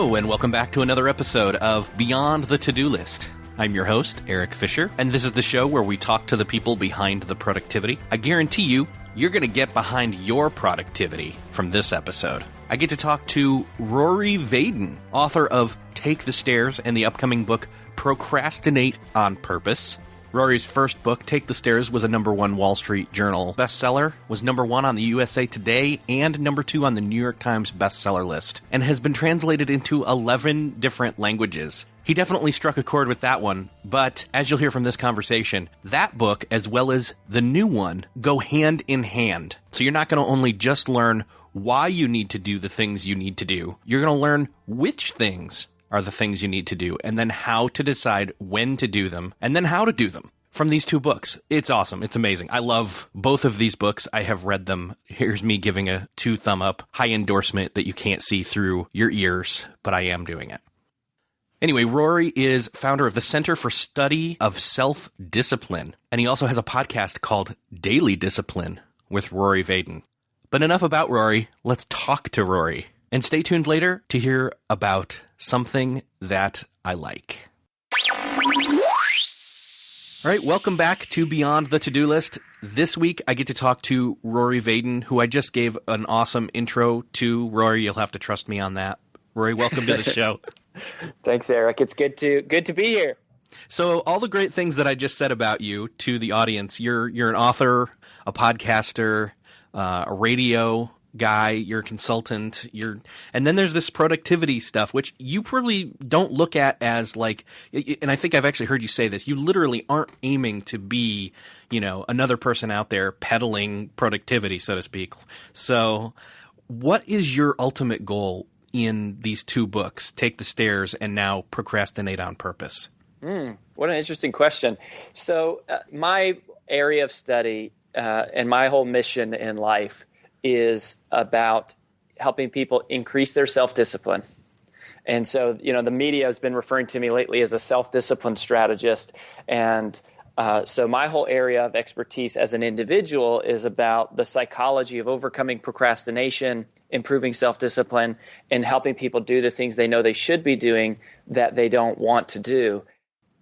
Hello, and welcome back to another episode of Beyond the To-Do List. I'm your host, Eric Fisher, and this is the show where we talk to the people behind the productivity. I guarantee you're going to get behind your productivity from this episode. I get to talk to Rory Vaden, author of Take the Stairs and the upcoming book Procrastinate on Purpose. Rory's first book, Take the Stairs, was a #1 Wall Street Journal bestseller, was #1 on the USA Today, and #2 on the New York Times bestseller list, and has been translated into 11 different languages. He definitely struck a chord with that one, but as you'll hear from this conversation, that book, as well as the new one, go hand in hand. So you're not going to only just learn why you need to do the things you need to do, you're going to learn which things are the things you need to do, and then how to decide when to do them, and then how to do them. From these two books. It's awesome. It's amazing. I love both of these books. I have read them. Here's me giving a 2 thumb up, high endorsement that you can't see through your ears, but I am doing it. Anyway, Rory is founder of the Center for Study of Self-Discipline, and he also has a podcast called Daily Discipline with Rory Vaden. But enough about Rory. Let's talk to Rory. And stay tuned later to hear about something that I like. All right, welcome back to Beyond the To-Do List. This week, I get to talk to Rory Vaden, who I just gave an awesome intro to. Rory, you'll have to trust me on that. Rory, welcome to the show. Thanks, Eric. It's good to be here. So all the great things that I just said about you to the audience, you're an author, a podcaster, a radio guy, you're a consultant, and then there's this productivity stuff, which you probably don't look at as like, and I think I've actually heard you say this, you literally aren't aiming to be, another person out there peddling productivity, so to speak. So what is your ultimate goal in these two books, Take the Stairs and now Procrastinate on Purpose? What an interesting question. So my area of study and my whole mission in life is about helping people increase their self-discipline. And so, the media has been referring to me lately as a self-discipline strategist. And so my whole area of expertise as an individual is about the psychology of overcoming procrastination, improving self-discipline, and helping people do the things they know they should be doing that they don't want to do.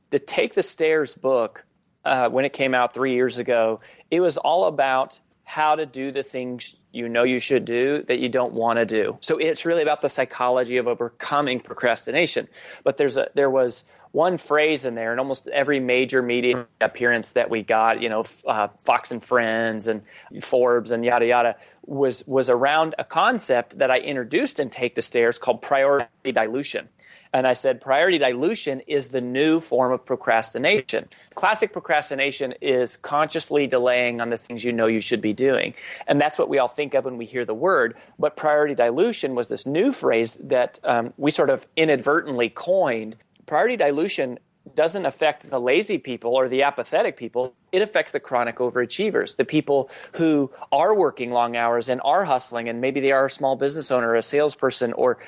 The Take the Stairs book, when it came out 3 years ago, it was all about how to do the things you know you should do that you don't want to do. So it's really about the psychology of overcoming procrastination. But there was one phrase in there in almost every major media appearance that we got, Fox and Friends and Forbes and yada yada, was around a concept that I introduced in Take the Stairs called priority dilution. And I said, priority dilution is the new form of procrastination. Classic procrastination is consciously delaying on the things you know you should be doing. And that's what we all think of when we hear the word. But priority dilution was this new phrase that we sort of inadvertently coined. Priority dilution doesn't affect the lazy people or the apathetic people. It affects the chronic overachievers, the people who are working long hours and are hustling, and maybe they are a small business owner, a salesperson, or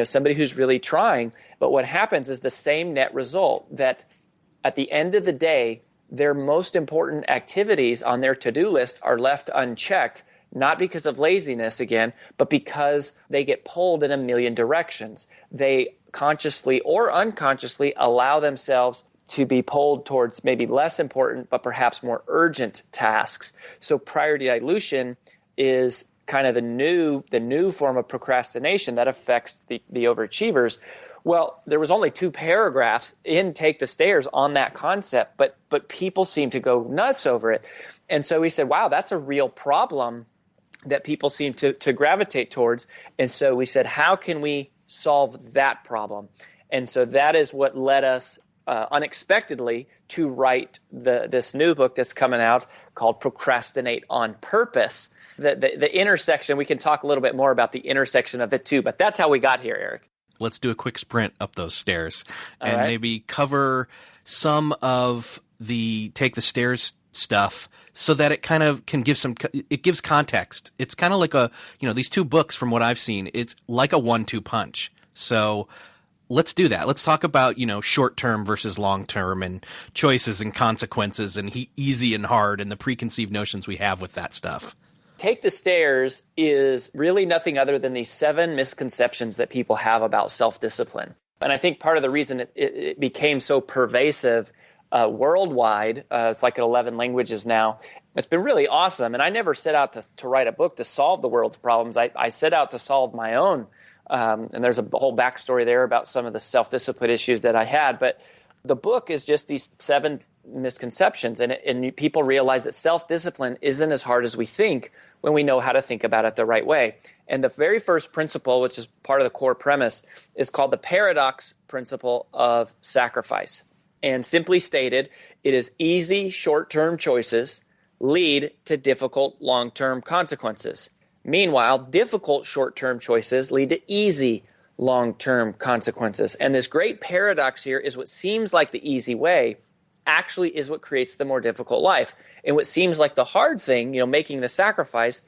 somebody who's really trying. But what happens is the same net result, that at the end of the day, their most important activities on their to-do list are left unchecked, not because of laziness again, but because they get pulled in a million directions. They consciously or unconsciously allow themselves to be pulled towards maybe less important, but perhaps more urgent tasks. So priority dilution is kind of the new form of procrastination that affects the overachievers. Well, there was only 2 paragraphs in Take the Stairs on that concept, but people seem to go nuts over it. And so we said, wow, that's a real problem that people seem to gravitate towards. And so we said, how can we solve that problem? And so that is what led us unexpectedly to write this new book that's coming out called Procrastinate on Purpose. The intersection, we can talk a little bit more about the intersection of the two, but that's how we got here, Eric. Let's do a quick sprint up those stairs and maybe cover some of the Take the Stairs stuff so that it kind of can give it gives context. It's kind of like these two books from what I've seen, it's like a 1-2 punch. So let's do that. Let's talk about, short-term versus long-term and choices and consequences and easy and hard and the preconceived notions we have with that stuff. Take the Stairs is really nothing other than these 7 misconceptions that people have about self-discipline. And I think part of the reason it became so pervasive worldwide, it's like in 11 languages now, it's been really awesome. And I never set out to write a book to solve the world's problems. I set out to solve my own. And there's a whole backstory there about some of the self-discipline issues that I had. But the book is just these 7 misconceptions. And people realize that self-discipline isn't as hard as we think when we know how to think about it the right way. And the very first principle, which is part of the core premise, is called the paradox principle of sacrifice. And simply stated, it is easy short-term choices lead to difficult long-term consequences. Meanwhile, difficult short-term choices lead to easy long-term consequences. And this great paradox here is what seems like the easy way actually is what creates the more difficult life. And what seems like the hard thing, making the sacrifice,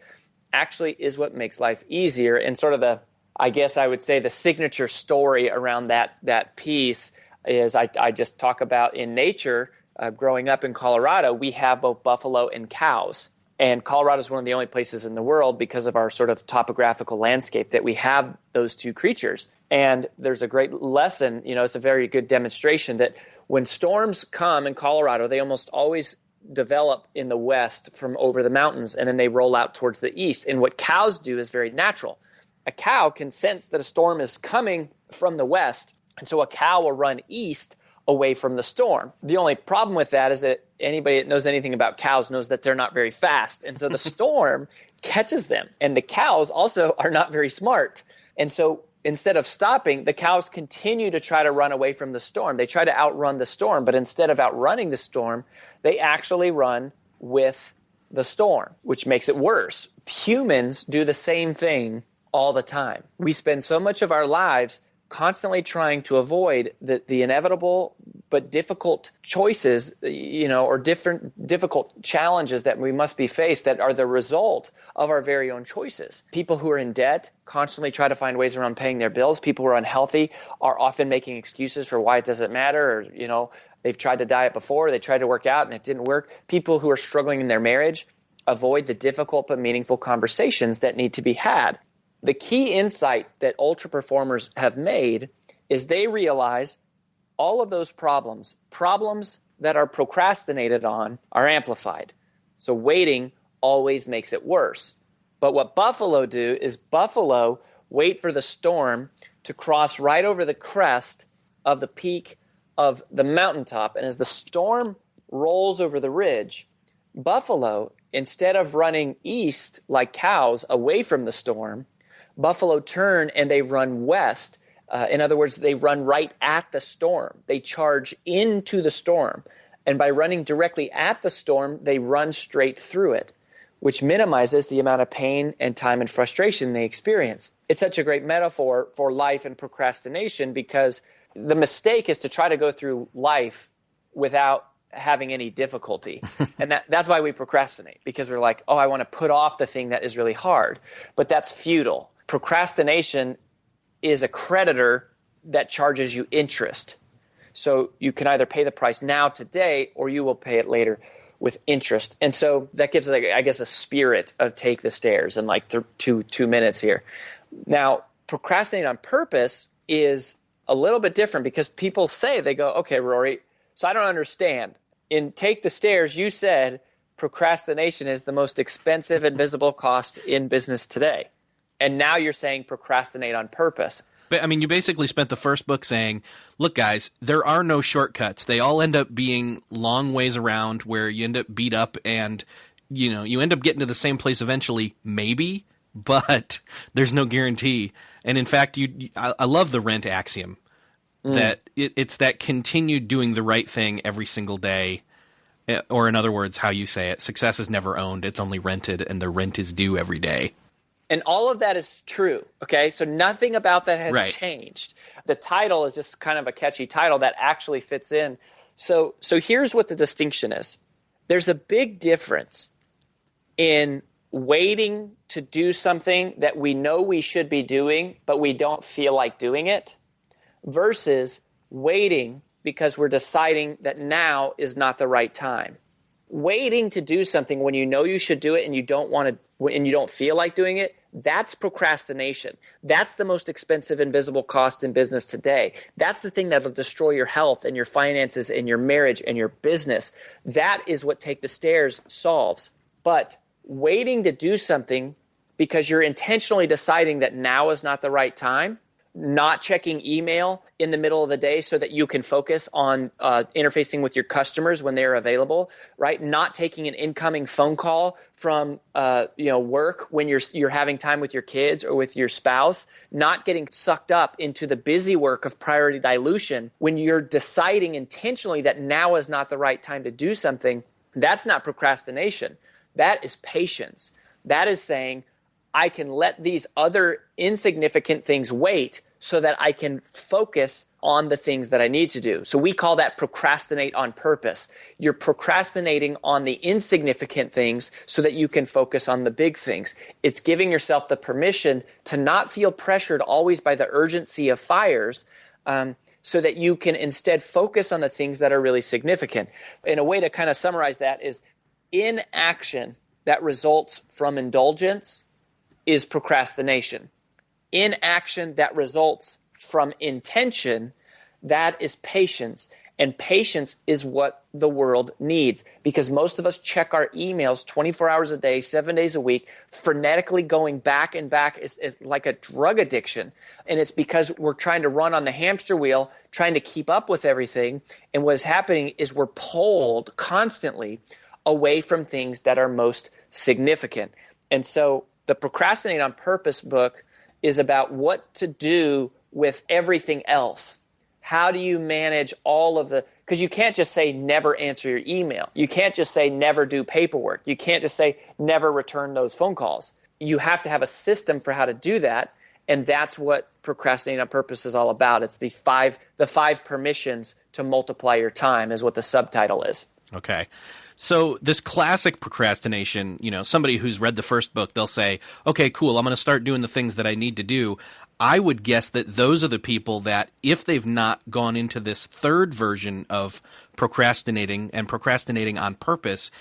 actually is what makes life easier. And sort of I guess I would say the signature story around that piece is I just talk about in nature, growing up in Colorado, we have both buffalo and cows. And Colorado is one of the only places in the world, because of our sort of topographical landscape, that we have those 2 creatures. And there's a great lesson, it's a very good demonstration that when storms come in Colorado, they almost always develop in the west from over the mountains, and then they roll out towards the east. And what cows do is very natural. A cow can sense that a storm is coming from the west, and so a cow will run east away from the storm. The only problem with that is that anybody that knows anything about cows knows that they're not very fast. And so the storm catches them. And the cows also are not very smart. And so instead of stopping, the cows continue to try to run away from the storm. They try to outrun the storm, but instead of outrunning the storm, they actually run with the storm, which makes it worse. Humans do the same thing all the time. We spend so much of our lives constantly trying to avoid the inevitable but difficult choices, or difficult challenges that we must be faced that are the result of our very own choices. People who are in debt constantly try to find ways around paying their bills. People who are unhealthy are often making excuses for why it doesn't matter, or, they've tried to diet before, they tried to work out and it didn't work. People who are struggling in their marriage avoid the difficult but meaningful conversations that need to be had. The key insight that ultra performers have made is they realize all of those problems that are procrastinated on, are amplified. So waiting always makes it worse. But what buffalo do is buffalo wait for the storm to cross right over the crest of the peak of the mountaintop. And as the storm rolls over the ridge, buffalo, instead of running east like cows away from the storm, buffalo turn and they run west. In other words, they run right at the storm. They charge into the storm. And by running directly at the storm, they run straight through it, which minimizes the amount of pain and time and frustration they experience. It's such a great metaphor for life and procrastination, because the mistake is to try to go through life without having any difficulty. And that's why we procrastinate, because we're like, I want to put off the thing that is really hard. But that's futile. Procrastination is a creditor that charges you interest. So you can either pay the price now today, or you will pay it later with interest. And so that gives, I guess, a spirit of Take the Stairs in like 2 minutes here. Now, procrastinate on purpose is a little bit different, because people say, they go, okay, Rory, so I don't understand. In Take the Stairs, you said procrastination is the most expensive and visible cost in business today. And now you're saying procrastinate on purpose. But I mean, you basically spent the first book saying, look, guys, there are no shortcuts. They all end up being long ways around where you end up beat up and, you end up getting to the same place eventually, maybe, but there's no guarantee. And in fact, I love the rent axiom that it's that continued doing the right thing every single day. Or in other words, how you say it, success is never owned. It's only rented, and the rent is due every day. And all of that is true, okay? So nothing about that has changed. The title is just kind of a catchy title that actually fits in. So here's what the distinction is. There's a big difference in waiting to do something that we know we should be doing, but we don't feel like doing it, versus waiting because we're deciding that now is not the right time. Waiting to do something when you know you should do it and you don't want to and you don't feel like doing it, that's procrastination. That's the most expensive invisible cost in business today. That's the thing that'll destroy your health and your finances and your marriage and your business. That is what Take the Stairs solves. But waiting to do something because you're intentionally deciding that now is not the right time, not checking email in the middle of the day so that you can focus on interfacing with your customers when they're available, right? Not taking an incoming phone call from work when you're having time with your kids or with your spouse, not getting sucked up into the busy work of priority dilution when you're deciding intentionally that now is not the right time to do something. That's not procrastination. That is patience. That is saying, I can let these other insignificant things wait so that I can focus on the things that I need to do. So we call that procrastinate on purpose. You're procrastinating on the insignificant things so that you can focus on the big things. It's giving yourself the permission to not feel pressured always by the urgency of fires, so that you can instead focus on the things that are really significant. And a way to kind of summarize that is inaction that results from indulgence is procrastination. Inaction that results from intention, that is patience. And patience is what the world needs, because most of us check our emails 24 hours a day, 7 days a week, frenetically going back and back. Is like a drug addiction. And it's because we're trying to run on the hamster wheel, trying to keep up with everything. And what is happening is we're pulled constantly away from things that are most significant. And so the Procrastinate on Purpose book is about what to do with everything else. How do you manage all of because you can't just say never answer your email. You can't just say never do paperwork. You can't just say never return those phone calls. You have to have a system for how to do that. And that's what Procrastinate on Purpose is all about. It's the 5 permissions to multiply your time is what the subtitle is. Okay. So this classic procrastination, somebody who's read the first book, they'll say, okay, cool, I'm going to start doing the things that I need to do. I would guess that those are the people that, if they've not gone into this third version of procrastinating and procrastinating on purpose,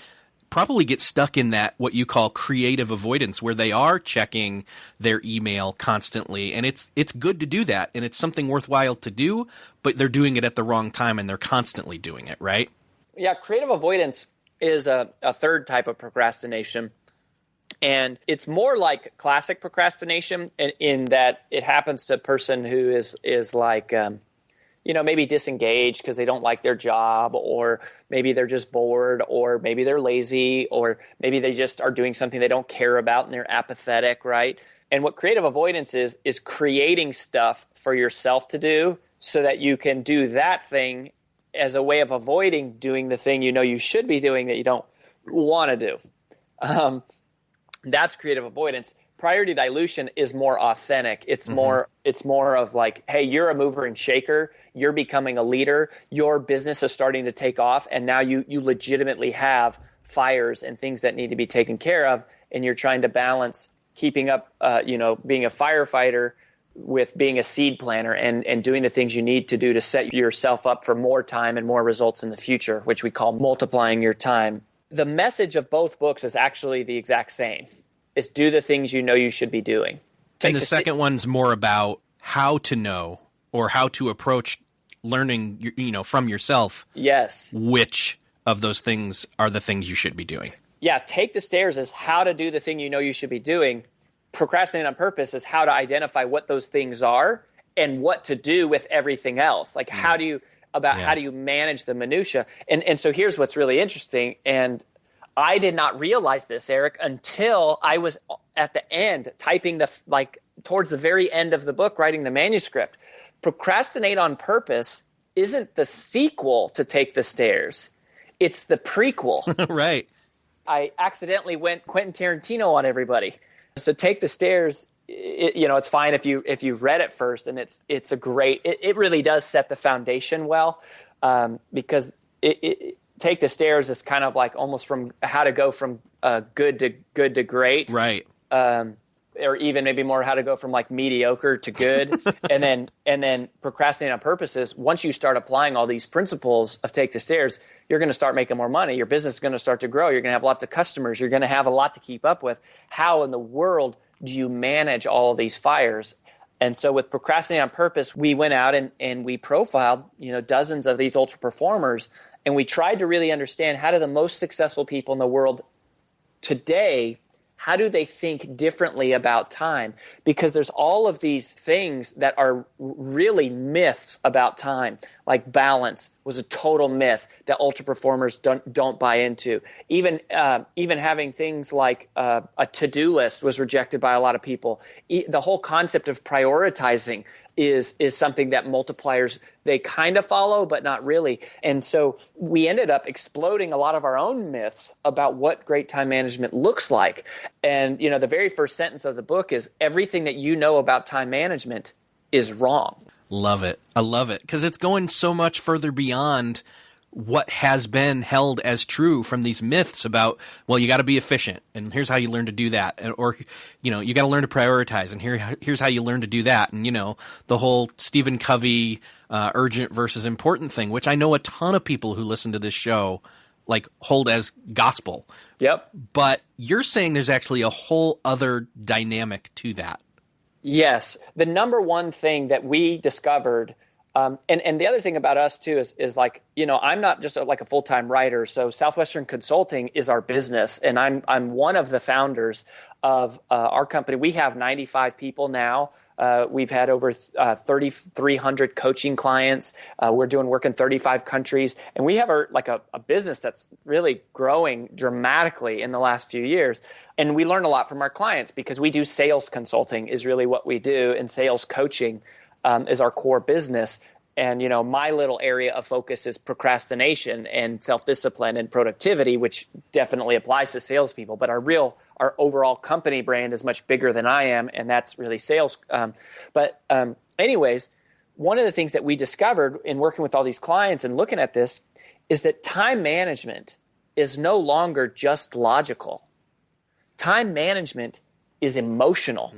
probably get stuck in that what you call creative avoidance, where they are checking their email constantly. And it's good to do that, and it's something worthwhile to do, but they're doing it at the wrong time and they're constantly doing it, right? Yeah, creative avoidance is a third type of procrastination. And it's more like classic procrastination in that it happens to a person who is like, maybe disengaged because they don't like their job, or maybe they're just bored, or maybe they're lazy, or maybe they just are doing something they don't care about and they're apathetic, right? And what creative avoidance is creating stuff for yourself to do so that you can do that thing as a way of avoiding doing the thing you should be doing that you don't want to do. That's creative avoidance. Priority dilution is more authentic. It's more of like, hey, you're a mover and shaker. You're becoming a leader. Your business is starting to take off, and now you legitimately have fires and things that need to be taken care of, and you're trying to balance keeping up, being a firefighter with being a seed planner and doing the things you need to do to set yourself up for more time and more results in the future, which we call multiplying your time. The message of both books is actually the exact same. It's do the things you should be doing. And the second one's more about how to know or how to approach learning, from yourself. Yes. Which of those things are the things you should be doing. Yeah, Take the Stairs is how to do the thing you should be doing. Procrastinate on Purpose is how to identify what those things are and what to do with everything else. Like how do you manage the minutia? And so here's what's really interesting. And I did not realize this, Eric, until I was at the end typing towards the very end of the book, writing the manuscript. Procrastinate on Purpose isn't the sequel to Take the Stairs. It's the prequel. Right. I accidentally went Quentin Tarantino on everybody. So Take the Stairs, it's fine if you've read it first, and it's a great. It really does set the foundation well, because Take the Stairs is kind of like almost from how to go from good to great, right? or even maybe more how to go from like mediocre to good. and then Procrastinate on Purpose is once you start applying all these principles of Take the Stairs, you're going to start making more money. Your business is going to start to grow. You're going to have lots of customers. You're going to have a lot to keep up with. How in the world do you manage all of these fires? And so with Procrastinate on Purpose, we went out and we profiled, dozens of these ultra performers, and we tried to really understand how do the most successful people in the world today, how do they think differently about time? Because there's all of these things that are really myths about time, like balance was a total myth that ultra performers don't buy into. Even having things like a to-do list was rejected by a lot of people. The whole concept of prioritizing is something that multipliers, they kind of follow, but not really. And so we ended up exploding a lot of our own myths about what great time management looks like. And, the very first sentence of the book is everything that you know about time management is wrong. Love it. I love it because it's going so much further beyond what has been held as true from these myths about, well, you got to be efficient and here's how you learn to do that. Or, you got to learn to prioritize and here's how you learn to do that. And, the whole Stephen Covey urgent versus important thing, which I know a ton of people who listen to this show like hold as gospel. Yep. But you're saying there's actually a whole other dynamic to that. Yes. The number one thing that we discovered, and the other thing about us too is like, I'm not just like a full-time writer. So Southwestern Consulting is our business, and I'm one of the founders of our company. We have 95 people now. We've had over 3,300 coaching clients. We're doing work in 35 countries, and we have a business that's really growing dramatically in the last few years. And we learn a lot from our clients because we do sales consulting is really what we do, and sales coaching is our core business. And, my little area of focus is procrastination and self-discipline and productivity, which definitely applies to salespeople. But our overall company brand is much bigger than I am, and that's really sales. Anyways, one of the things that we discovered in working with all these clients and looking at this is that time management is no longer just logical. Time management is emotional.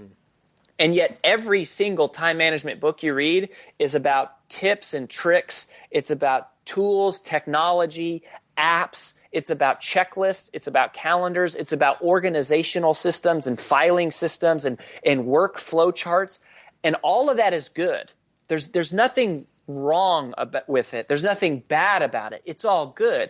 And yet every single time management book you read is about tips and tricks. It's about tools, technology, apps. It's about checklists. It's about calendars. It's about organizational systems and filing systems and workflow charts. And all of that is good. There's nothing wrong with it. There's nothing bad about it. It's all good.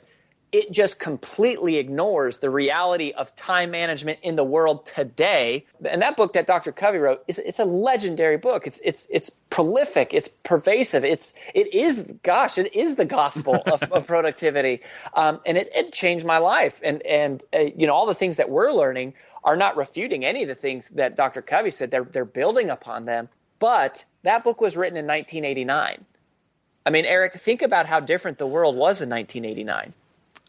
It just completely ignores the reality of time management in the world today. And that book that Dr. Covey wrote, it's a legendary book. It's prolific. It's pervasive. It is the gospel of productivity. And it changed my life. And all the things that we're learning are not refuting any of the things that Dr. Covey said. They're building upon them. But that book was written in 1989. I mean, Eric, think about how different the world was in 1989.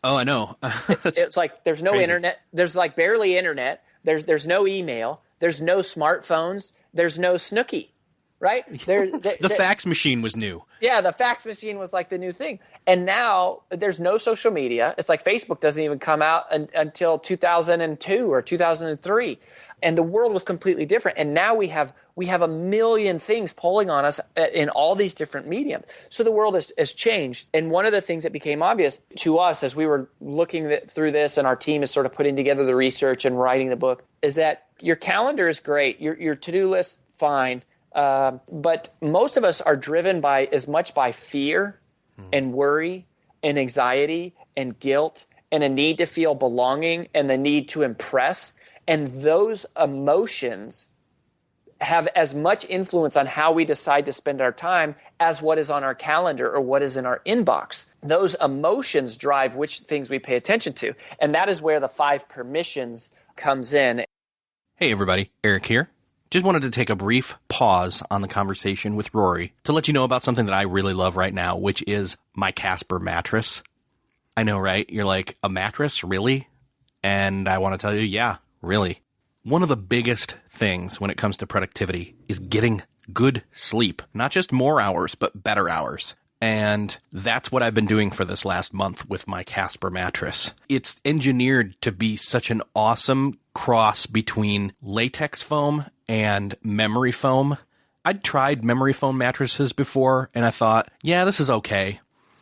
Oh, I know. It's like there's no internet. There's like barely internet. There's no email. There's no smartphones. There's no Snooki, right? The fax machine was new. Yeah, the fax machine was like the new thing. And now there's no social media. It's like Facebook doesn't even come out until 2002 or 2003. And the world was completely different. And now we have a million things pulling on us in all these different mediums. So the world has changed. And one of the things that became obvious to us as we were looking through this, and our team is sort of putting together the research and writing the book, is that your calendar is great. Your to-do list, fine. But most of us are driven by fear and worry and anxiety and guilt and a need to feel belonging and the need to impress. And those emotions have as much influence on how we decide to spend our time as what is on our calendar or what is in our inbox. Those emotions drive which things we pay attention to. And that is where the 5 permissions comes in. Hey, everybody. Eric here. Just wanted to take a brief pause on the conversation with Rory to let you know about something that I really love right now, which is my Casper mattress. I know, right? You're like, a mattress? Really? And I want to tell you, yeah, really. One of the biggest things when it comes to productivity is getting good sleep. Not just more hours, but better hours. And that's what I've been doing for this last month with my Casper mattress. It's engineered to be such an awesome cross between latex foam and memory foam. I'd tried memory foam mattresses before, and I thought, yeah, this is okay.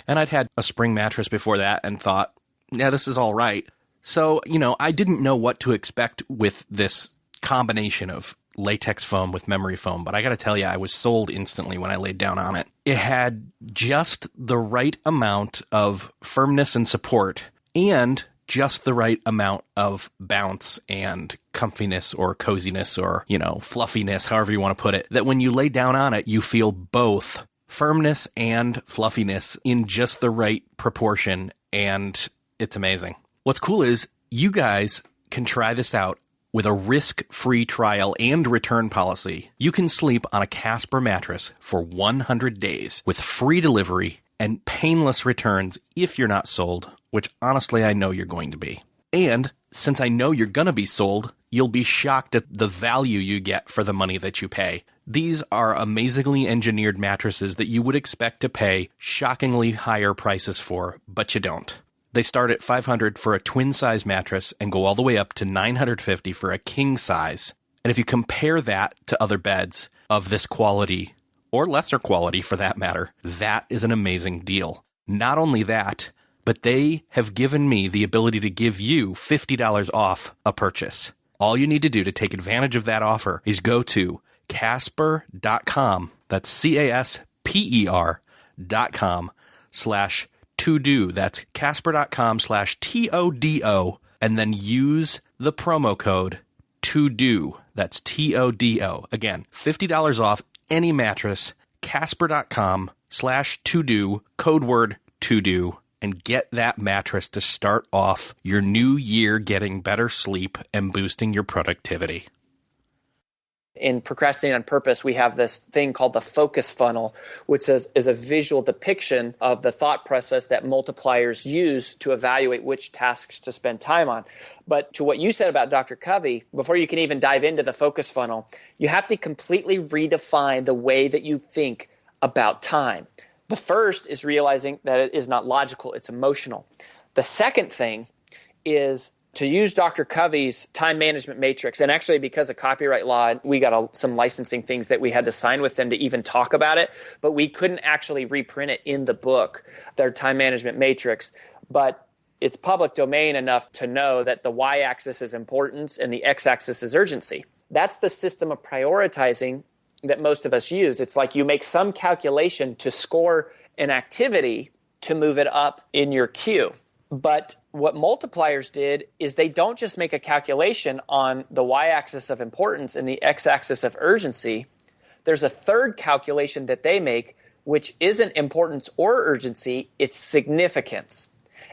And I'd had a spring mattress before that and thought, yeah, this is all right. So, I didn't know what to expect with this combination of latex foam with memory foam, but I got to tell you, I was sold instantly when I laid down on it. It had just the right amount of firmness and support and just the right amount of bounce and comfiness or coziness or, fluffiness, however you want to put it, that when you lay down on it, you feel both firmness and fluffiness in just the right proportion, and it's amazing. What's cool is you guys can try this out with a risk-free trial and return policy. You can sleep on a Casper mattress for 100 days with free delivery and painless returns if you're not sold, which honestly I know you're going to be. And since I know you're going to be sold, you'll be shocked at the value you get for the money that you pay. These are amazingly engineered mattresses that you would expect to pay shockingly higher prices for, but you don't. They start at $500 for a twin-size mattress and go all the way up to $950 for a king size. And if you compare that to other beds of this quality, or lesser quality for that matter, that is an amazing deal. Not only that, but they have given me the ability to give you $50 off a purchase. All you need to do to take advantage of that offer is go to Casper.com, that's Casper.com/TODO, that's Casper.com/TODO, and then use the promo code TODO, that's TODO. Again, $50 off any mattress, Casper.com/TODO, code word TODO, and get that mattress to start off your new year getting better sleep and boosting your productivity. In Procrastinate on Purpose, we have this thing called the focus funnel, which is a visual depiction of the thought process that multipliers use to evaluate which tasks to spend time on. But to what you said about Dr. Covey, before you can even dive into the focus funnel, you have to completely redefine the way that you think about time. The first is realizing that it is not logical, it's emotional. The second thing is to use Dr. Covey's time management matrix. And actually, because of copyright law, we got some licensing things that we had to sign with them to even talk about it, but we couldn't actually reprint it in the book, their time management matrix. But it's public domain enough to know that the y-axis is importance and the x-axis is urgency. That's the system of prioritizing that most of us use. It's like you make some calculation to score an activity to move it up in your queue. But what multipliers did is they don't just make a calculation on the y-axis of importance and the x-axis of urgency. There's a third calculation that they make, which isn't importance or urgency, it's significance.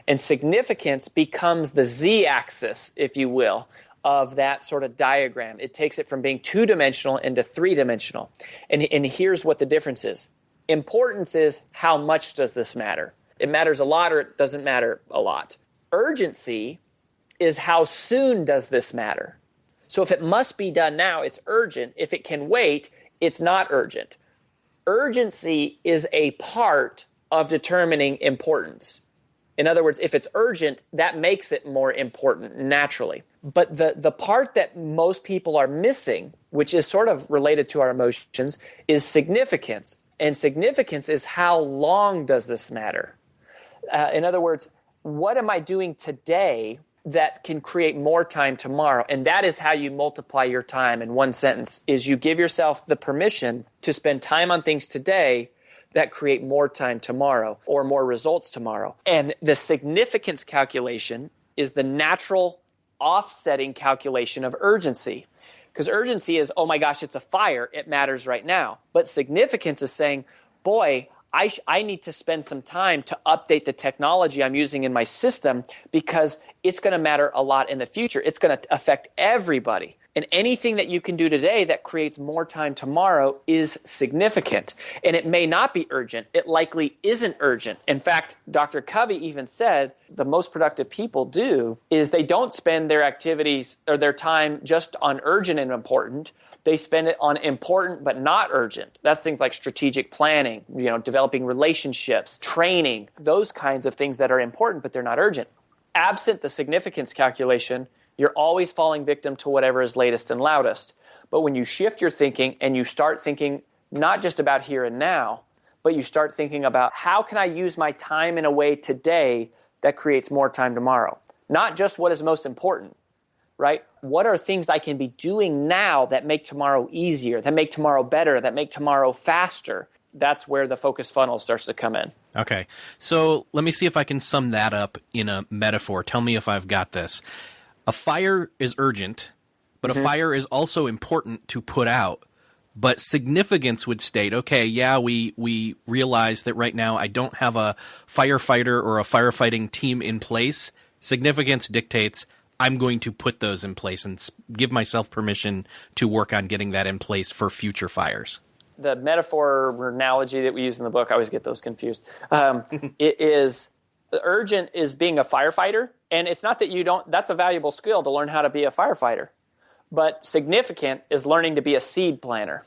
And significance becomes the z-axis, if you will, of that sort of diagram. It takes it from being two-dimensional into three-dimensional. And here's what the difference is. Importance is how much does this matter? It matters a lot or it doesn't matter a lot. Urgency is how soon does this matter? So if it must be done now, it's urgent. If it can wait, it's not urgent. Urgency is a part of determining importance. In other words, if it's urgent, that makes it more important naturally. But the part that most people are missing, which is sort of related to our emotions, is significance. And significance is how long does this matter? In other words, what am I doing today that can create more time tomorrow? And that is how you multiply your time in one sentence, is you give yourself the permission to spend time on things today that create more time tomorrow or more results tomorrow. And the significance calculation is the natural offsetting calculation of urgency. Because urgency is, oh my gosh, it's a fire, it matters right now. But significance is saying, boy, I need to spend some time to update the technology I'm using in my system because it's going to matter a lot in the future. It's going to affect everybody. And anything that you can do today that creates more time tomorrow is significant. And it may not be urgent. It likely isn't urgent. In fact, Dr. Covey even said the most productive people do is they don't spend their activities or their time just on urgent and important. They spend it on important but not urgent. That's things like strategic planning, developing relationships, training, those kinds of things that are important but they're not urgent. Absent the significance calculation, you're always falling victim to whatever is latest and loudest. But when you shift your thinking and you start thinking not just about here and now, but you start thinking about how can I use my time in a way today that creates more time tomorrow? Not just what is most important, right? What are things I can be doing now that make tomorrow easier, that make tomorrow better, that make tomorrow faster? That's where the focus funnel starts to come in. Okay. So let me see if I can sum that up in a metaphor. Tell me if I've got this. A fire is urgent, but a fire is also important to put out. But significance would state, okay, yeah, we realize that right now I don't have a firefighter or a firefighting team in place. Significance dictates I'm going to put those in place and give myself permission to work on getting that in place for future fires. The metaphor or analogy that we use in the book, I always get those confused. It is urgent is being a firefighter, and it's not that you don't. That's a valuable skill to learn how to be a firefighter. But significant is learning to be a seed planter.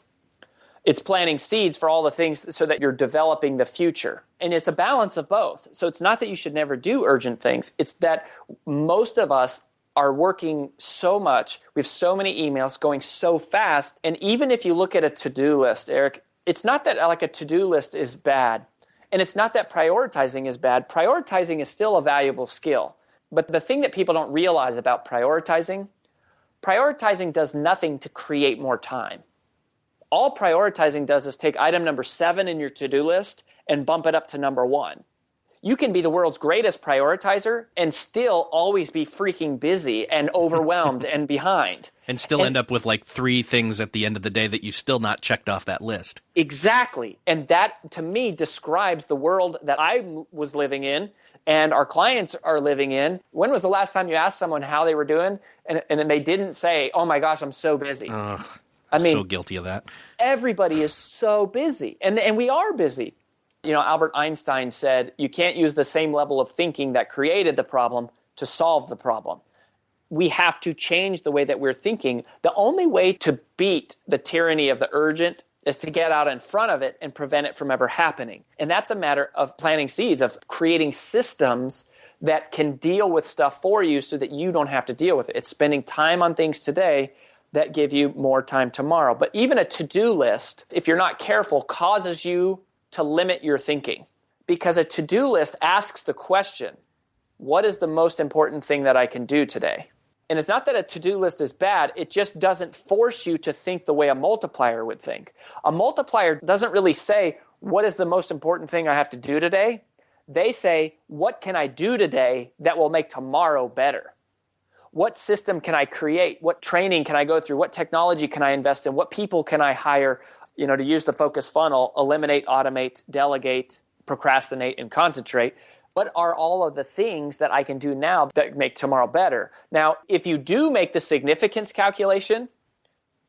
It's planting seeds for all the things so that you're developing the future. And it's a balance of both. So it's not that you should never do urgent things. It's that most of us are working so much. We have so many emails going so fast. And even if you look at a to-do list, Eric, it's not that like a to-do list is bad. And it's not that prioritizing is bad. Prioritizing is still a valuable skill. But the thing that people don't realize about prioritizing does nothing to create more time. All prioritizing does is take item number 7 in your to-do list and bump it up to number 1. You can be the world's greatest prioritizer and still always be freaking busy and overwhelmed and behind. And still end up with like 3 things at the end of the day that you've still not checked off that list. Exactly. And that, to me, describes the world that I was living in and our clients are living in. When was the last time you asked someone how they were doing and they didn't say, oh my gosh, I'm so busy? I mean, so guilty of that. Everybody is so busy, and we are busy. You know, Albert Einstein said, you can't use the same level of thinking that created the problem to solve the problem. We have to change the way that we're thinking. The only way to beat the tyranny of the urgent is to get out in front of it and prevent it from ever happening. And that's a matter of planting seeds, of creating systems that can deal with stuff for you so that you don't have to deal with it. It's spending time on things today that give you more time tomorrow. But even a to-do list, if you're not careful, causes you to limit your thinking. Because a to-do list asks the question, what is the most important thing that I can do today? And it's not that a to-do list is bad, it just doesn't force you to think the way a multiplier would think. A multiplier doesn't really say, what is the most important thing I have to do today? They say, what can I do today that will make tomorrow better? What system can I create? What training can I go through? What technology can I invest in? What people can I hire? You know, to use the focus funnel, eliminate, automate, delegate, procrastinate, and concentrate. What are all of the things that I can do now that make tomorrow better? Now, if you do make the significance calculation,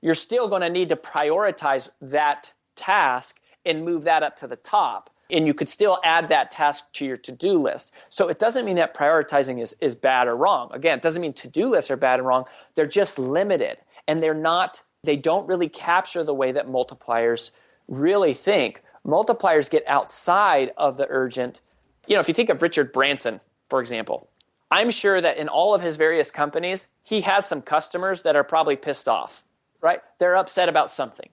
you're still going to need to prioritize that task and move that up to the top. And you could still add that task to your to-do list. So it doesn't mean that prioritizing is bad or wrong. Again, it doesn't mean to-do lists are bad and wrong. They're just limited. And they don't really capture the way that multipliers really think. Multipliers get outside of the urgent. You know, if you think of Richard Branson, for example, I'm sure that in all of his various companies, he has some customers that are probably pissed off, right? They're upset about something.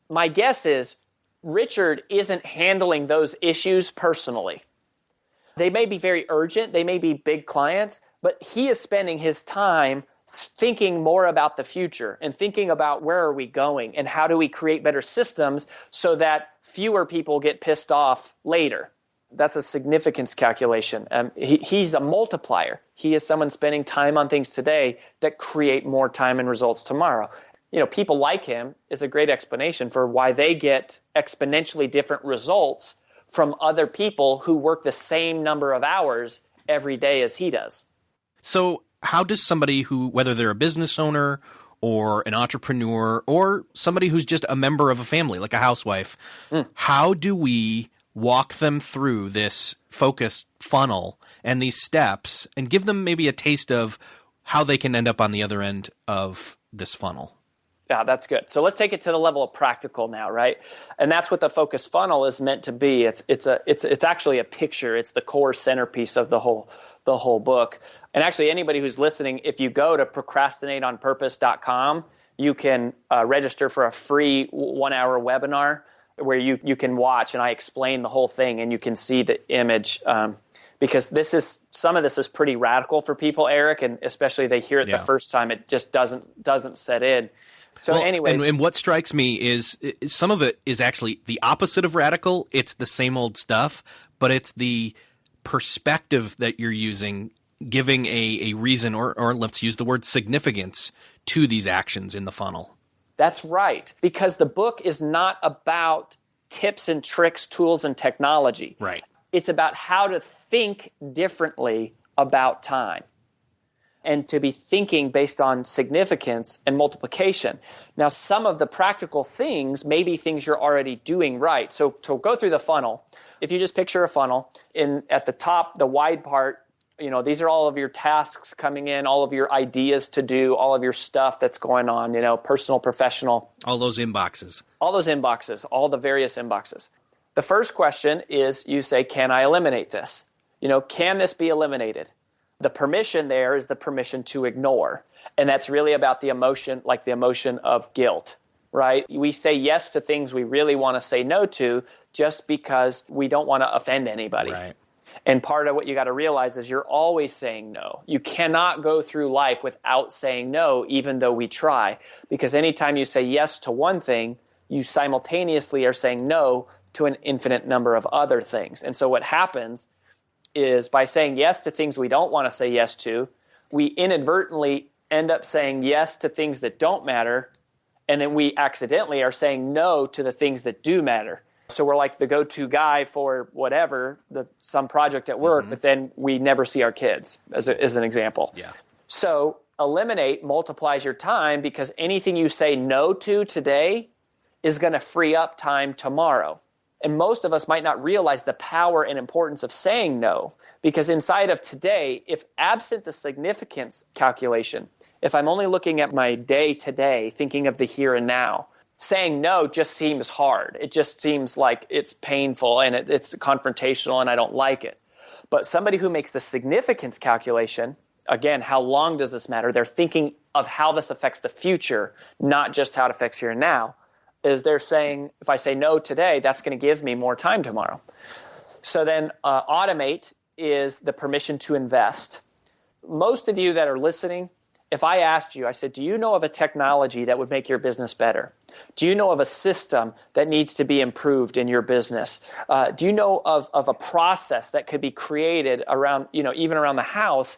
My guess is Richard isn't handling those issues personally. They may be very urgent, they may be big clients, but he is spending his time thinking more about the future and thinking about where are we going and how do we create better systems so that fewer people get pissed off later. That's a significance calculation. He's a multiplier. He is someone spending time on things today that create more time and results tomorrow. You know, people like him is a great explanation for why they get exponentially different results from other people who work the same number of hours every day as he does. So how does somebody who, whether they're a business owner or an entrepreneur or somebody who's just a member of a family, like a housewife, how do we walk them through this focused funnel and these steps and give them maybe a taste of how they can end up on the other end of this funnel? Yeah, that's good. So let's take it to the level of practical now, right? And that's what the focus funnel is meant to be. It's actually a picture. It's the core centerpiece of the whole book. And actually, anybody who's listening, if you go to procrastinateonpurpose.com, you can register for a free 1-hour webinar where you can watch, and I explain the whole thing, and you can see the image. Because some of this is pretty radical for people, Eric, and especially they hear it the first time, it just doesn't set in. So anyways. And what strikes me is some of it is actually the opposite of radical. It's the same old stuff, but it's the perspective that you're using, giving a reason, or let's use the word significance, to these actions in the funnel. That's right, because the book is not about tips and tricks, tools and technology. Right. It's about how to think differently about time and to be thinking based on significance and multiplication. Now, some of the practical things may be things you're already doing right. So to go through the funnel, if you just picture a funnel, at the top, the wide part, these are all of your tasks coming in, all of your ideas to do, all of your stuff that's going on, personal, professional. All those inboxes. All those inboxes, all the various inboxes. The first question is you say, can I eliminate this? Can this be eliminated? The permission there is the permission to ignore. And that's really about the emotion, like the emotion of guilt, right? We say yes to things we really want to say no to just because we don't want to offend anybody. Right. And part of what you got to realize is you're always saying no. You cannot go through life without saying no, even though we try. Because anytime you say yes to one thing, you simultaneously are saying no to an infinite number of other things. And so what happens is by saying yes to things we don't want to say yes to, we inadvertently end up saying yes to things that don't matter, and then we accidentally are saying no to the things that do matter. So we're like the go-to guy for whatever, some project at work, but then we never see our kids, as an example. Yeah. So eliminate multiplies your time, because anything you say no to today is going to free up time tomorrow. And most of us might not realize the power and importance of saying no, because inside of today, if absent the significance calculation, if I'm only looking at my day today, thinking of the here and now, saying no just seems hard. It just seems like it's painful and it's confrontational and I don't like it. But somebody who makes the significance calculation, again, how long does this matter? They're thinking of how this affects the future, not just how it affects here and now. Is they're saying, if I say no today, that's going to give me more time tomorrow. So then automate is the permission to invest. Most of you that are listening, if I asked you, I said, do you know of a technology that would make your business better? Do you know of a system that needs to be improved in your business? Do you know of a process that could be created around, even around the house,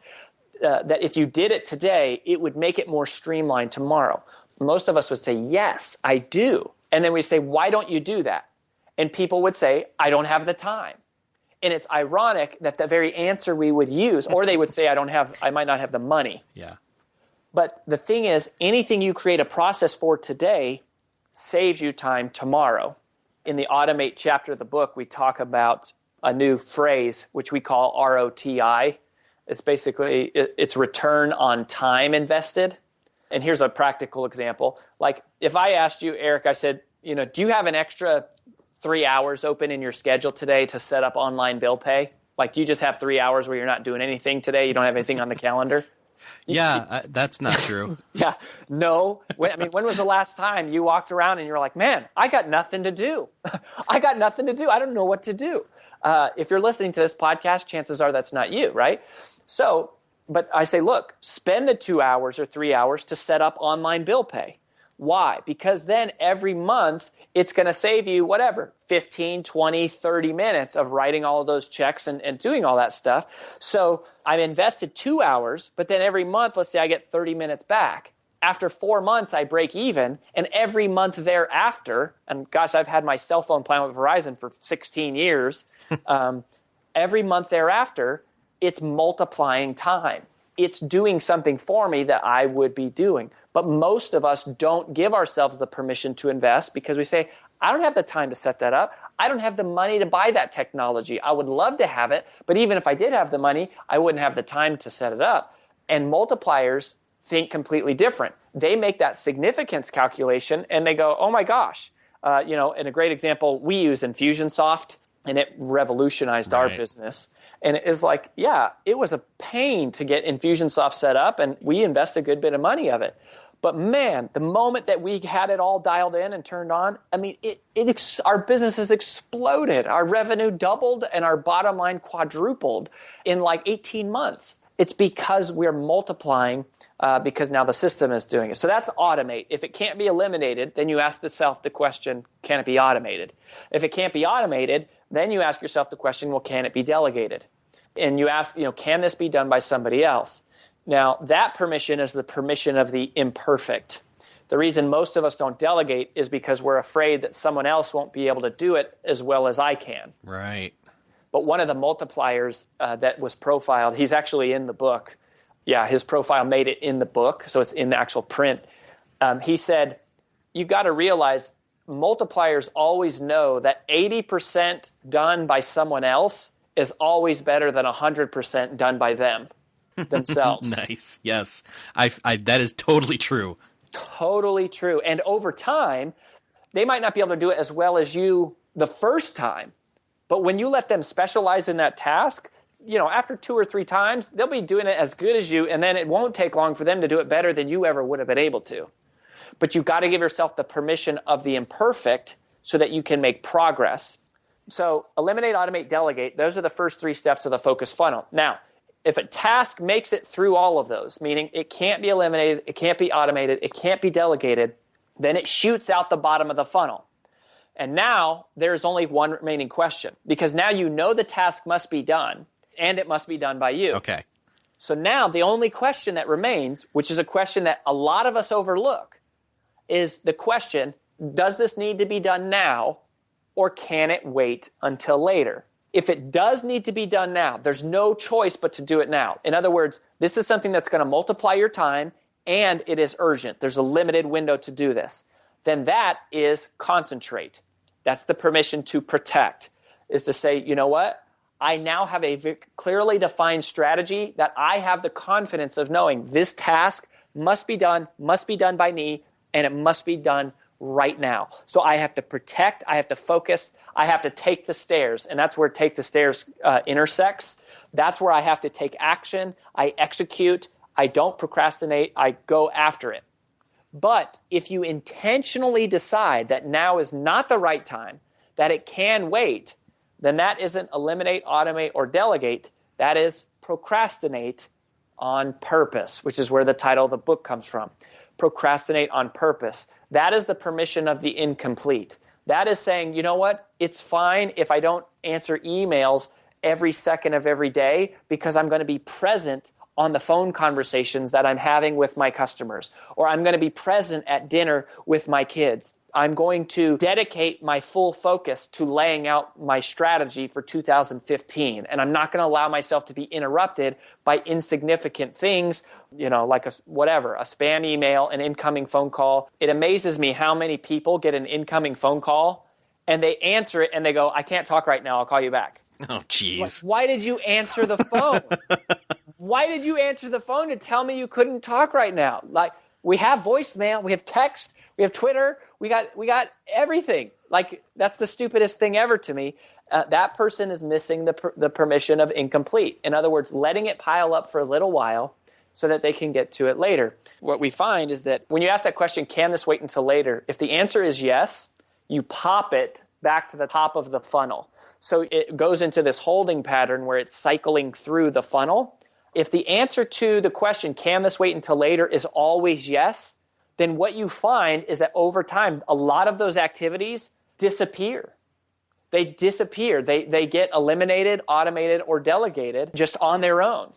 that if you did it today, it would make it more streamlined tomorrow? Most of us would say, yes, I do. And then we say, why don't you do that? And people would say, I don't have the time. And it's ironic that the very answer we would use, or they would say, I might not have the money. Yeah. But the thing is, anything you create a process for today saves you time tomorrow. In the Automate chapter of the book, we talk about a new phrase, which we call ROTI. It's basically, it's return on time invested. And here's a practical example. Like if I asked you, Eric, I said, do you have an extra 3 hours open in your schedule today to set up online bill pay? Like, do you just have 3 hours where you're not doing anything today? You don't have anything on the calendar? Yeah, that's not true. Yeah, no. When was the last time you walked around and you're like, man, I got nothing to do. I got nothing to do. I don't know what to do. If you're listening to this podcast, chances are that's not you, right? So, but I say, look, spend the 2 hours or 3 hours to set up online bill pay. Why? Because then every month it's going to save you whatever, 15, 20, 30 minutes of writing all of those checks and doing all that stuff. So I've invested 2 hours, but then every month, let's say I get 30 minutes back. After 4 months, I break even, and every month thereafter, and gosh, I've had my cell phone plan with Verizon for 16 years, every month thereafter, it's multiplying time. It's doing something for me that I would be doing. But most of us don't give ourselves the permission to invest because we say, I don't have the time to set that up. I don't have the money to buy that technology. I would love to have it, but even if I did have the money, I wouldn't have the time to set it up. And multipliers think completely different. They make that significance calculation and they go, oh my gosh. And a great example, we use Infusionsoft, and it revolutionized our business. And it was like, yeah, it was a pain to get Infusionsoft set up, and we invest a good bit of money of it. But man, the moment that we had it all dialed in and turned on, I mean, our business has exploded. Our revenue doubled and our bottom line quadrupled in like 18 months. It's because we're multiplying because now the system is doing it. So that's automate. If it can't be eliminated, then you ask yourself the question, can it be automated? If it can't be automated, then you ask yourself the question, well, can it be delegated? And you ask, can this be done by somebody else? Now, that permission is the permission of the imperfect. The reason most of us don't delegate is because we're afraid that someone else won't be able to do it as well as I can. Right. But one of the multipliers that was profiled, he's actually in the book. Yeah, his profile made it in the book, so it's in the actual print. He said, you got to realize multipliers always know that 80% done by someone else is always better than 100% done by them themselves. Nice. Yes. That is totally true. Totally true. And over time, they might not be able to do it as well as you the first time. But when you let them specialize in that task, after 2 or 3 times, they'll be doing it as good as you, and then it won't take long for them to do it better than you ever would have been able to. But you've got to give yourself the permission of the imperfect so that you can make progress. So eliminate, automate, delegate, those are the first 3 steps of the focus funnel. Now, if a task makes it through all of those, meaning it can't be eliminated, it can't be automated, it can't be delegated, then it shoots out the bottom of the funnel. And now there's only one remaining question, because now you know the task must be done and it must be done by you. Okay. So now the only question that remains, which is a question that a lot of us overlook, is the question, does this need to be done now or can it wait until later? If it does need to be done now, there's no choice but to do it now. In other words, this is something that's going to multiply your time and it is urgent. There's a limited window to do this. Then that is concentrate. That's the permission to protect, is to say, you know what? I now have a very clearly defined strategy that I have the confidence of knowing this task must be done by me, and it must be done right now. So I have to protect, I have to focus, I have to take the stairs, and that's where take the stairs intersects. That's where I have to take action, I execute, I don't procrastinate, I go after it. But if you intentionally decide that now is not the right time, that it can wait, then that isn't eliminate, automate, or delegate. That is procrastinate on purpose, which is where the title of the book comes from. Procrastinate on purpose. That is the permission of the incomplete. That is saying, you know what? It's fine if I don't answer emails every second of every day because I'm going to be present on the phone conversations that I'm having with my customers, or I'm going to be present at dinner with my kids. I'm going to dedicate my full focus to laying out my strategy for 2015, and I'm not going to allow myself to be interrupted by insignificant things, like a spam email, an incoming phone call. It amazes me how many people get an incoming phone call, and they answer it, and they go, I can't talk right now, I'll call you back. Oh, jeez. Why did you answer the phone? Why did you answer the phone to tell me you couldn't talk right now? Like, we have voicemail, we have text, we have Twitter, we got everything. Like, that's the stupidest thing ever to me. That person is missing the permission of incomplete. In other words, letting it pile up for a little while so that they can get to it later. What we find is that when you ask that question, can this wait until later? If the answer is yes, you pop it back to the top of the funnel. So it goes into this holding pattern where it's cycling through the funnel. If the answer to the question, can this wait until later, is always yes, then what you find is that over time, a lot of those activities disappear. They disappear. They get eliminated, automated, or delegated just on their own.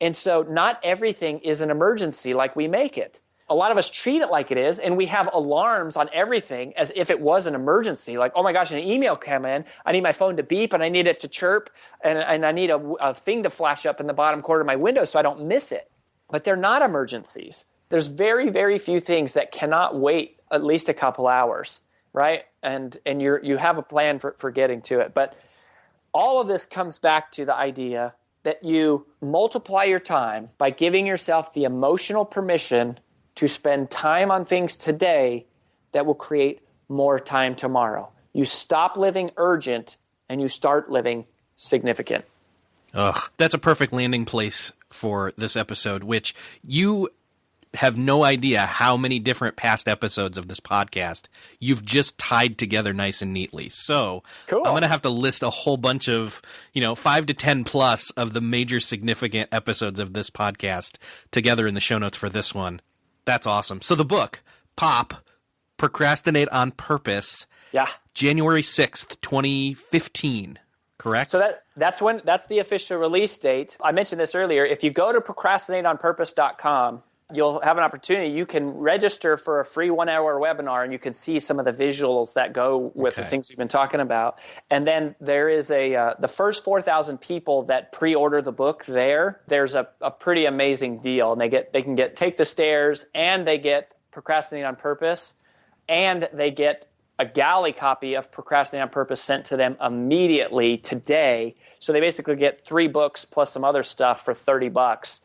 And so not everything is an emergency like we make it. A lot of us treat it like it is, and we have alarms on everything as if it was an emergency. Like, oh my gosh, an email came in, I need my phone to beep, and I need it to chirp, and I need a thing to flash up in the bottom corner of my window so I don't miss it. But they're not emergencies. There's very, very few things that cannot wait at least a couple hours, right? And you have a plan for getting to it. But all of this comes back to the idea that you multiply your time by giving yourself the emotional permission to spend time on things today that will create more time tomorrow. You stop living urgent and you start living significant. Ugh, that's a perfect landing place for this episode, which you have no idea how many different past episodes of this podcast you've just tied together nice and neatly. So cool. I'm going to have to list a whole bunch of, 5 to 10 plus of the major significant episodes of this podcast together in the show notes for this one. That's awesome. So the book, Pop, Procrastinate on Purpose, January 6th, 2015. Correct? So that's the official release date. I mentioned this earlier. If you go to procrastinateonpurpose.com, you'll have an opportunity. You can register for a free 1-hour webinar, and you can see some of the visuals that go with the things we've been talking about. And then there is the first 4,000 people that pre-order the book there's a pretty amazing deal. And they can take the stairs, and they get Procrastinate on Purpose, and they get a galley copy of Procrastinate on Purpose sent to them immediately today. So they basically get 3 books plus some other stuff for $30.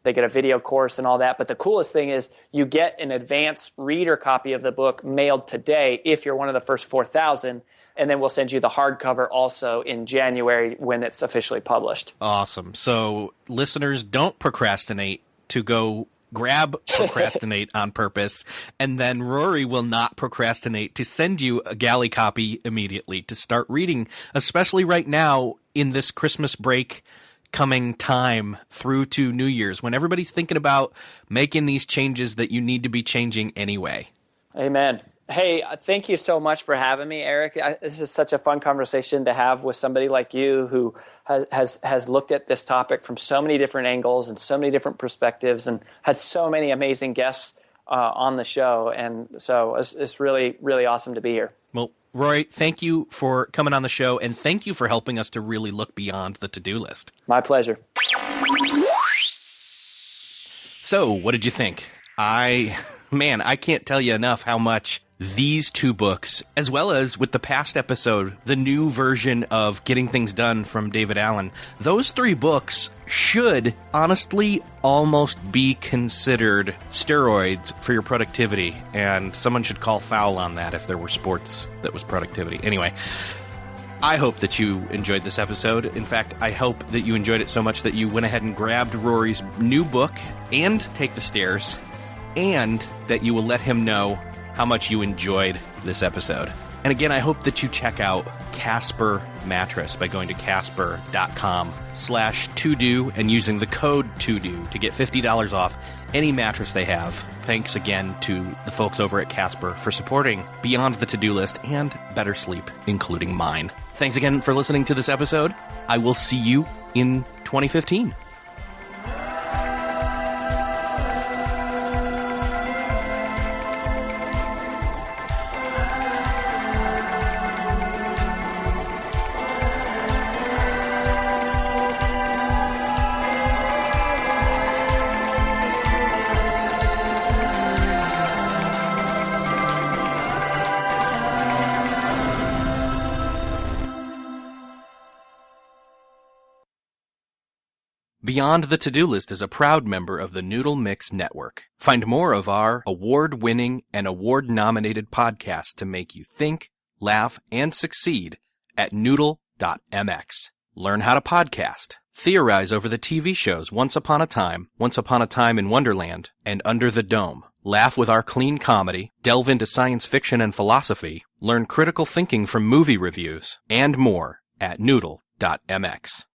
They get a video course and all that. But the coolest thing is you get an advanced reader copy of the book mailed today if you're one of the first 4,000. And then we'll send you the hardcover also in January when it's officially published. Awesome. So listeners, don't procrastinate to go grab Procrastinate on Purpose, and then Rory will not procrastinate to send you a galley copy immediately to start reading, especially right now in this Christmas break coming time through to New Year's, when everybody's thinking about making these changes that you need to be changing anyway. Amen. Hey, thank you so much for having me, Eric. This is such a fun conversation to have with somebody like you who has looked at this topic from so many different angles and so many different perspectives, and had so many amazing guests on the show. And so it's really, really awesome to be here. Well, Rory, thank you for coming on the show, and thank you for helping us to really look beyond the to-do list. My pleasure. So, what did you think? I can't tell you enough how much these 2 books, as well as with the past episode, the new version of Getting Things Done from David Allen, those 3 books should honestly almost be considered steroids for your productivity, and someone should call foul on that if there were sports that was productivity. Anyway, I hope that you enjoyed this episode. In fact, I hope that you enjoyed it so much that you went ahead and grabbed Rory's new book and Take the Stairs, and that you will let him know how much you enjoyed this episode. And again, I hope that you check out Casper Mattress by going to casper.com/todo and using the code TODO to get $50 off any mattress they have. Thanks again to the folks over at Casper for supporting Beyond the To-Do List and Better Sleep, including mine. Thanks again for listening to this episode. I will see you in 2015. Beyond the To-Do List is a proud member of the Noodle.mx Network. Find more of our award-winning and award-nominated podcasts to make you think, laugh, and succeed at Noodle.mx. Learn how to podcast. Theorize over the TV shows Once Upon a Time in Wonderland, and Under the Dome. Laugh with our clean comedy, delve into science fiction and philosophy, learn critical thinking from movie reviews, and more at Noodle.mx.